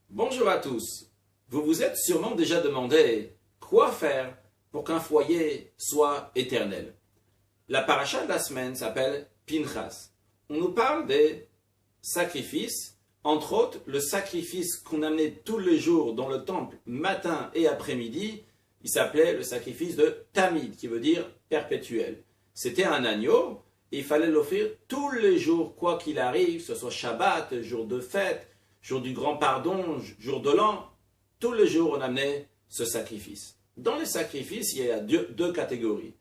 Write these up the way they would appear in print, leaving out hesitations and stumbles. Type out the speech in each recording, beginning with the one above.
Bonjour à tous. Vous vous êtes sûrement déjà demandé quoi faire pour qu'un foyer soit éternel. La paracha de la semaine s'appelle Pinchas. On nous parle des sacrifices, entre autres le sacrifice qu'on amenait tous les jours dans le temple, matin et après-midi. Il s'appelait le sacrifice de Tamid, qui veut dire perpétuel. C'était un agneau et il fallait l'offrir tous les jours, quoi qu'il arrive, que ce soit Shabbat, jour de fête, jour du grand pardon, jour de l'an, tous les jours on amenait ce sacrifice. Dans les sacrifices, il y a deux catégories.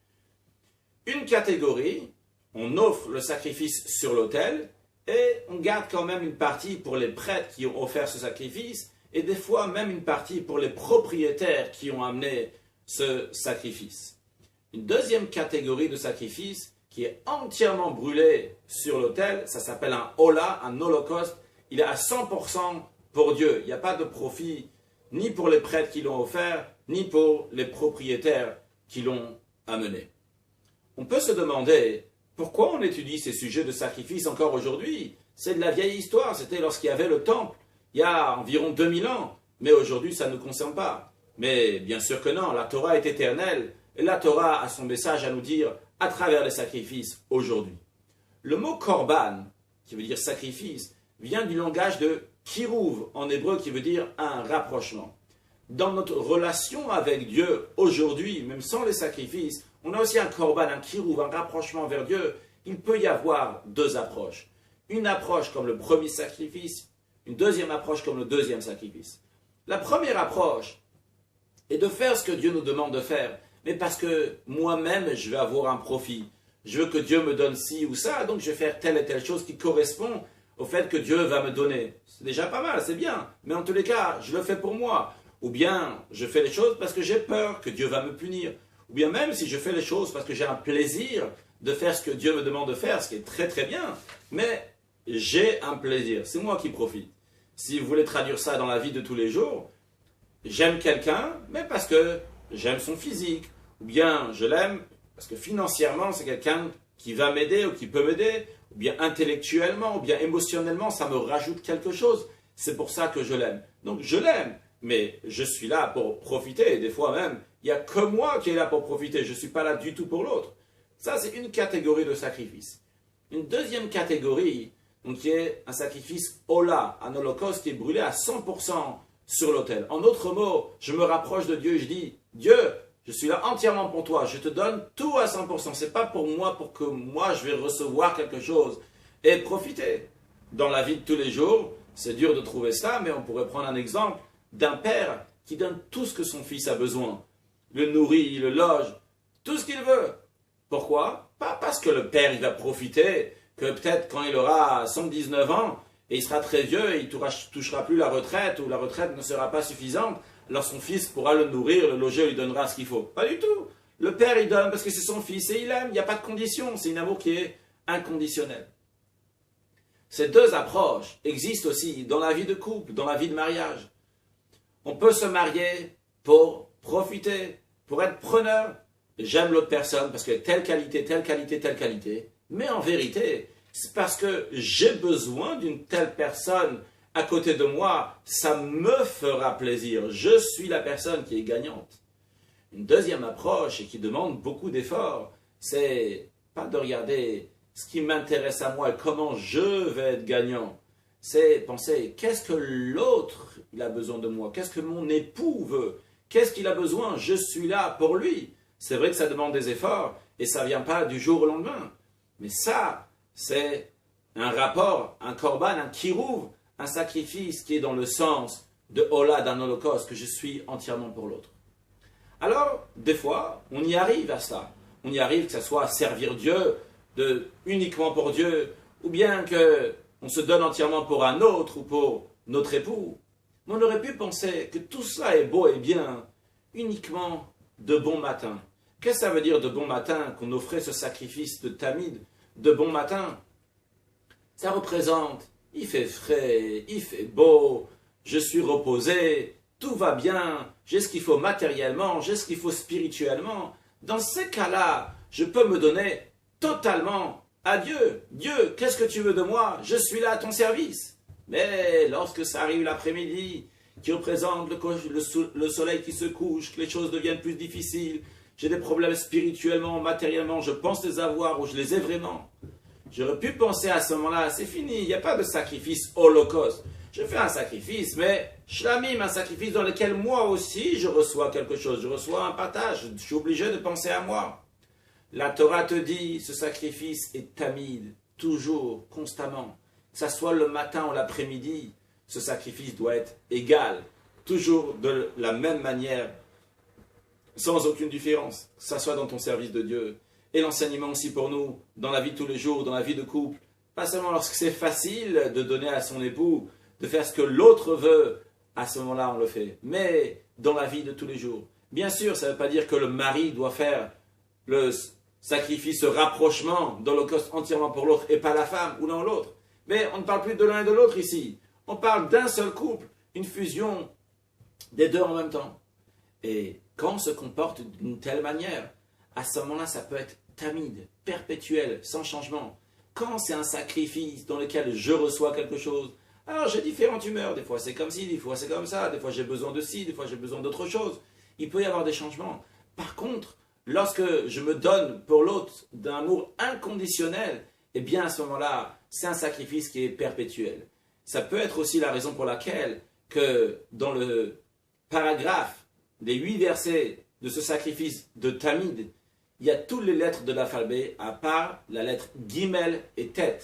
Une catégorie, on offre le sacrifice sur l'autel et on garde quand même une partie pour les prêtres qui ont offert ce sacrifice et des fois même une partie pour les propriétaires qui ont amené ce sacrifice. Une deuxième catégorie de sacrifice qui est entièrement brûlé sur l'autel, ça s'appelle un hola, un holocauste. Il est à 100% pour Dieu. Il n'y a pas de profit ni pour les prêtres qui l'ont offert, ni pour les propriétaires qui l'ont amené. On peut se demander pourquoi on étudie ces sujets de sacrifice encore aujourd'hui. C'est de la vieille histoire, c'était lorsqu'il y avait le temple, il y a environ 2000 ans. Mais aujourd'hui, ça ne nous concerne pas. Mais bien sûr que non, la Torah est éternelle. Et la Torah a son message à nous dire à travers les sacrifices aujourd'hui. Le mot korban, qui veut dire sacrifice, vient du langage de kirouv en hébreu qui veut dire un rapprochement. Dans notre relation avec Dieu aujourd'hui, même sans les sacrifices, on a aussi un korban, un kirouv, un rapprochement vers Dieu. Il peut y avoir deux approches. Une approche comme le premier sacrifice, une deuxième approche comme le deuxième sacrifice. La première approche est de faire ce que Dieu nous demande de faire, mais parce que moi-même je vais avoir un profit. Je veux que Dieu me donne ci ou ça, donc je vais faire telle et telle chose qui correspond au fait que Dieu va me donner. C'est déjà pas mal, c'est bien. Mais en tous les cas, je le fais pour moi. Ou bien, je fais les choses parce que j'ai peur que Dieu va me punir. Ou bien même si je fais les choses parce que j'ai un plaisir de faire ce que Dieu me demande de faire, ce qui est très très bien. Mais j'ai un plaisir, c'est moi qui profite. Si vous voulez traduire ça dans la vie de tous les jours, j'aime quelqu'un, mais parce que j'aime son physique. Ou bien je l'aime parce que financièrement, c'est quelqu'un qui va m'aider ou qui peut m'aider. Ou bien intellectuellement, ou bien émotionnellement, ça me rajoute quelque chose. C'est pour ça que je l'aime. Donc je l'aime, mais je suis là pour profiter. Et des fois même, il n'y a que moi qui est là pour profiter. Je ne suis pas là du tout pour l'autre. Ça, c'est une catégorie de sacrifice. Une deuxième catégorie, donc, qui est un sacrifice hola, un holocauste qui est brûlé à 100% sur l'autel. En d'autres mots, je me rapproche de Dieu et je dis, Dieu, je suis là entièrement pour toi, je te donne tout à 100%. Ce n'est pas pour moi, pour que moi je vais recevoir quelque chose et profiter. Dans la vie de tous les jours, c'est dur de trouver ça, mais on pourrait prendre un exemple d'un père qui donne tout ce que son fils a besoin. Le nourrit, le loge, tout ce qu'il veut. Pourquoi? Pas parce que le père il va profiter, que peut-être quand il aura 119 ans, et il sera très vieux et il ne touchera plus la retraite, ou la retraite ne sera pas suffisante, alors son fils pourra le nourrir, le loger, lui donnera ce qu'il faut. Pas du tout. Le père, il donne parce que c'est son fils et il aime. Il n'y a pas de condition. C'est un amour qui est inconditionnel. Ces deux approches existent aussi dans la vie de couple, dans la vie de mariage. On peut se marier pour profiter, pour être preneur. J'aime l'autre personne parce qu'elle a telle qualité, telle qualité, telle qualité. Mais en vérité, c'est parce que j'ai besoin d'une telle personne à côté de moi, ça me fera plaisir. Je suis la personne qui est gagnante. Une deuxième approche, et qui demande beaucoup d'efforts, c'est pas de regarder ce qui m'intéresse à moi et comment je vais être gagnant. C'est penser, qu'est-ce que l'autre il a besoin de moi? Qu'est-ce que mon époux veut? Qu'est-ce qu'il a besoin? Je suis là pour lui. C'est vrai que ça demande des efforts, et ça ne vient pas du jour au lendemain. Mais ça, c'est un rapport, un korban, un kirouv, un sacrifice qui est dans le sens de hola, d'un holocauste, que je suis entièrement pour l'autre. Alors, des fois, on y arrive à ça. On y arrive que ce soit servir Dieu, uniquement pour Dieu, ou bien qu'on se donne entièrement pour un autre ou pour notre époux. Mais on aurait pu penser que tout cela est beau et bien uniquement de bon matin. Qu'est-ce que ça veut dire de bon matin, qu'on offrait ce sacrifice de Tamid, de bon matin? Ça représente, il fait frais, il fait beau, je suis reposé, tout va bien, j'ai ce qu'il faut matériellement, j'ai ce qu'il faut spirituellement. Dans ces cas-là, je peux me donner totalement à Dieu. Dieu, qu'est-ce que tu veux de moi? Je suis là à ton service. Mais lorsque ça arrive l'après-midi, qui représente le soleil qui se couche, que les choses deviennent plus difficiles, j'ai des problèmes spirituellement, matériellement, je pense les avoir ou je les ai vraiment. J'aurais pu penser à ce moment-là, c'est fini, il n'y a pas de sacrifice holocauste. Je fais un sacrifice, mais shlamim, un sacrifice dans lequel moi aussi je reçois quelque chose, je reçois un partage, je suis obligé de penser à moi. La Torah te dit, ce sacrifice est tamid, toujours, constamment. Que ça soit le matin ou l'après-midi, ce sacrifice doit être égal, toujours de la même manière, sans aucune différence, que ça soit dans ton service de Dieu. Et l'enseignement aussi pour nous, dans la vie de tous les jours, dans la vie de couple, pas seulement lorsque c'est facile de donner à son époux, de faire ce que l'autre veut, à ce moment-là on le fait, mais dans la vie de tous les jours. Bien sûr, ça ne veut pas dire que le mari doit faire le sacrifice, ce rapprochement d'holocauste entièrement pour l'autre et pas la femme ou l'un ou l'autre. Mais on ne parle plus de l'un et de l'autre ici. On parle d'un seul couple, une fusion des deux en même temps. Et quand on se comporte d'une telle manière, à ce moment-là, ça peut être tamide, perpétuel, sans changement. Quand c'est un sacrifice dans lequel je reçois quelque chose, alors j'ai différentes humeurs. Des fois c'est comme ci, des fois c'est comme ça, des fois j'ai besoin de ci, des fois j'ai besoin d'autre chose. Il peut y avoir des changements. Par contre, lorsque je me donne pour l'autre d'un amour inconditionnel, eh bien à ce moment-là, c'est un sacrifice qui est perpétuel. Ça peut être aussi la raison pour laquelle que dans le paragraphe des 8 versets de ce sacrifice de Tamid, il y a toutes les lettres de l'alphabet à part la lettre Gimel et Tet.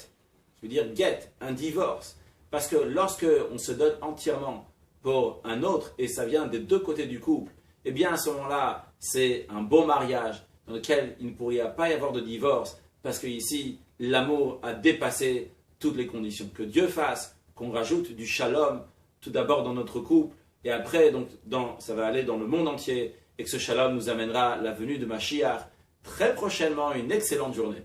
Je veux dire get, un divorce. Parce que lorsque on se donne entièrement pour un autre et ça vient des deux côtés du couple, eh bien à ce moment-là, c'est un beau mariage dans lequel il ne pourrait pas y avoir de divorce parce que ici, l'amour a dépassé toutes les conditions. Que Dieu fasse qu'on rajoute du shalom tout d'abord dans notre couple et après, donc, ça va aller dans le monde entier et que ce shalom nous amènera la venue de Mashiach très prochainement. Une excellente journée.